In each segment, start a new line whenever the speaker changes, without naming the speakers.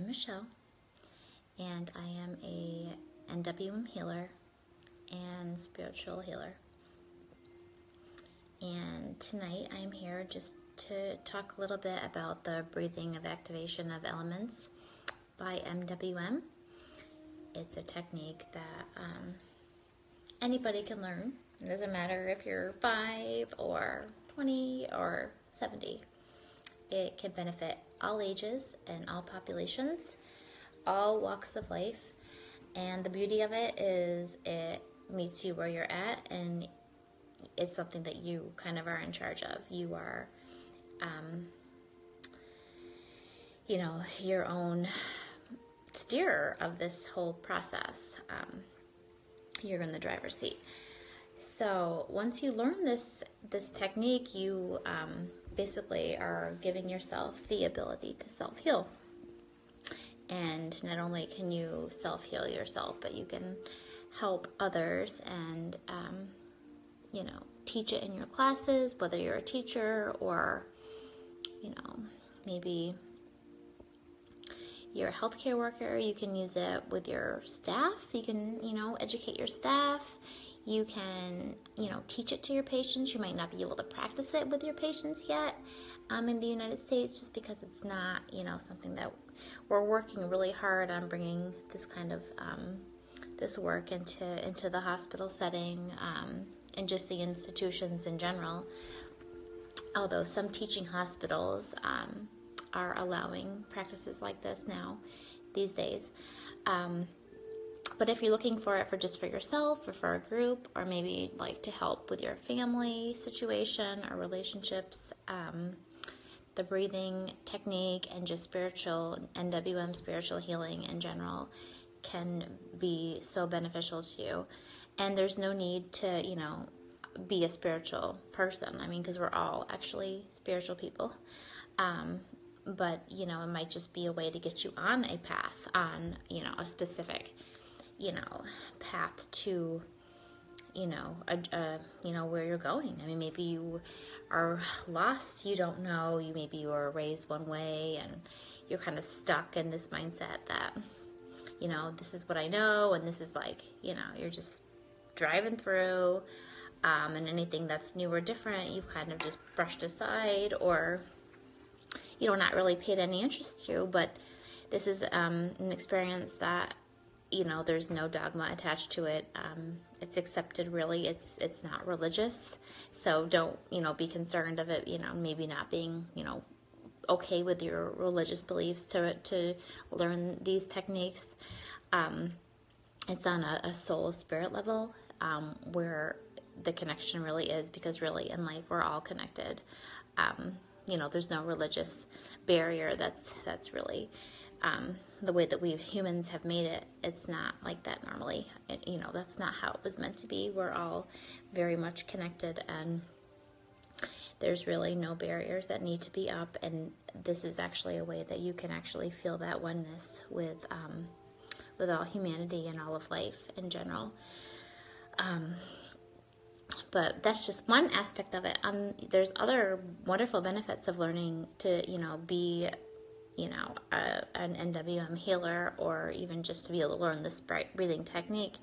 Michelle, and I am a NWM healer and spiritual healer. And tonight I'm here just to talk a little bit about the breathing of activation of elements by NWM. It's a technique that anybody can learn. It doesn't matter if you're 5 or 20 or 70. It can benefit all ages and all populations, all walks of life. And the beauty of it is it meets you where you're at, and it's something that you kind of are in charge of. You are, your own steerer of this whole process. You're in the driver's seat. So once you learn this technique, you basically are giving yourself the ability to self-heal. And not only can you self-heal yourself, but you can help others and, teach it in your classes, whether you're a teacher or, maybe you're a healthcare worker. You can use it with your staff. You can, educate your staff. You can, teach it to your patients. You might not be able to practice it with your patients yet in the United States, just because it's not, something that we're working really hard on bringing this kind of this work into the hospital setting and just the institutions in general. Although some teaching hospitals are allowing practices like this now, these days. But if you're looking for it for yourself or for a group, or maybe like to help with your family situation or relationships, the breathing technique and just spiritual, NWM spiritual healing in general can be so beneficial to you. And there's no need to, be a spiritual person. I mean, because we're all actually spiritual people. But, it might just be a way to get you on a path, on, a specific, path to, where you're going. I mean, maybe you are lost, you don't know, maybe you were raised one way and you're kind of stuck in this mindset that, this is what I know, and this is like, you're just driving through, and anything that's new or different, you've kind of just brushed aside, or, not really paid any interest to. But this is an experience that, there's no dogma attached to it. It's accepted, really. It's not religious. So don't, be concerned of it, maybe not being, okay with your religious beliefs to learn these techniques. It's on a soul spirit level, where the connection really is, because really in life we're all connected. There's no religious barrier that's really the way that we humans have made it. It's not like that normally. That's not how it was meant to be. We're all very much connected, and there's really no barriers that need to be up. And this is actually a way that you can actually feel that oneness with all humanity and all of life in general. But that's just one aspect of it. There's other wonderful benefits of learning to, be, an NWM healer, or even just to be able to learn this breathing technique.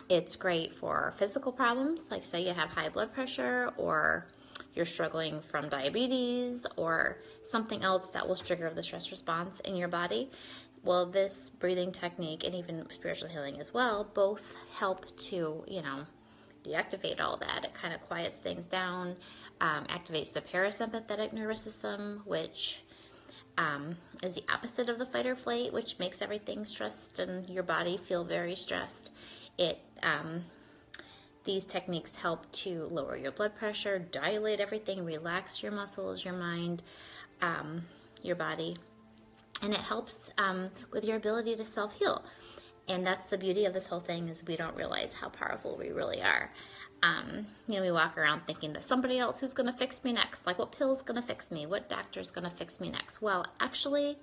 It's great for physical problems, like say you have high blood pressure, or you're struggling from diabetes, or something else that will trigger the stress response in your body. Well, this breathing technique, and even spiritual healing as well, both help to, deactivate all that. It kind of quiets things down, activates the parasympathetic nervous system, which is the opposite of the fight or flight, which makes everything stressed and your body feel very stressed. These techniques help to lower your blood pressure, dilate everything, relax your muscles, your mind, your body, and it helps with your ability to self-heal. And that's the beauty of this whole thing, is we don't realize how powerful we really are. We walk around thinking that somebody else who's going to fix me next, like what pill's going to fix me, what doctor's going to fix me next. Well, actually,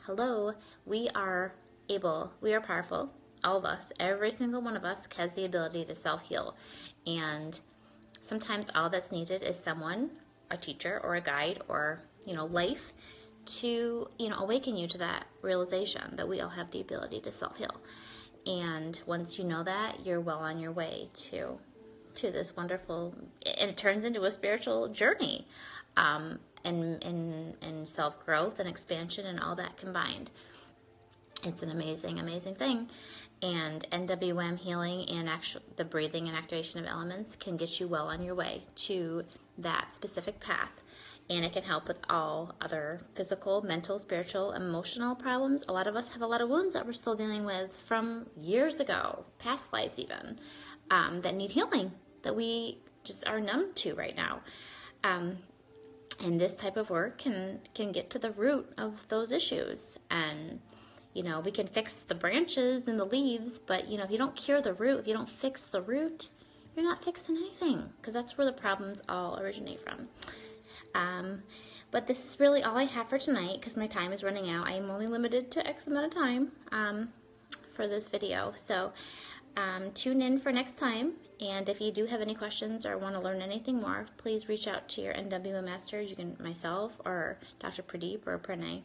hello, we are powerful. All of us, every single one of us has the ability to self-heal. And sometimes all that's needed is someone, a teacher or a guide or, life, to, awaken you to that realization that we all have the ability to self-heal. And once you know that, you're well on your way to this wonderful, and it turns into a spiritual journey, and self-growth and expansion and all that combined. It's an amazing, amazing thing. And NWM healing and the breathing and activation of elements can get you well on your way to that specific path. And it can help with all other physical, mental, spiritual, emotional problems. A lot of us have a lot of wounds that we're still dealing with from years ago, past lives even, that need healing, that we just are numb to right now. And this type of work can get to the root of those issues. And, we can fix the branches and the leaves, but, if you don't cure the root, if you don't fix the root, you're not fixing anything, because that's where the problems all originate from. But this is really all I have for tonight, because my time is running out. I am only limited to X amount of time for this video. So tune in for next time. And if you do have any questions or want to learn anything more, please reach out to your NWM masters. You can myself or Dr. Pradeep or Pranay.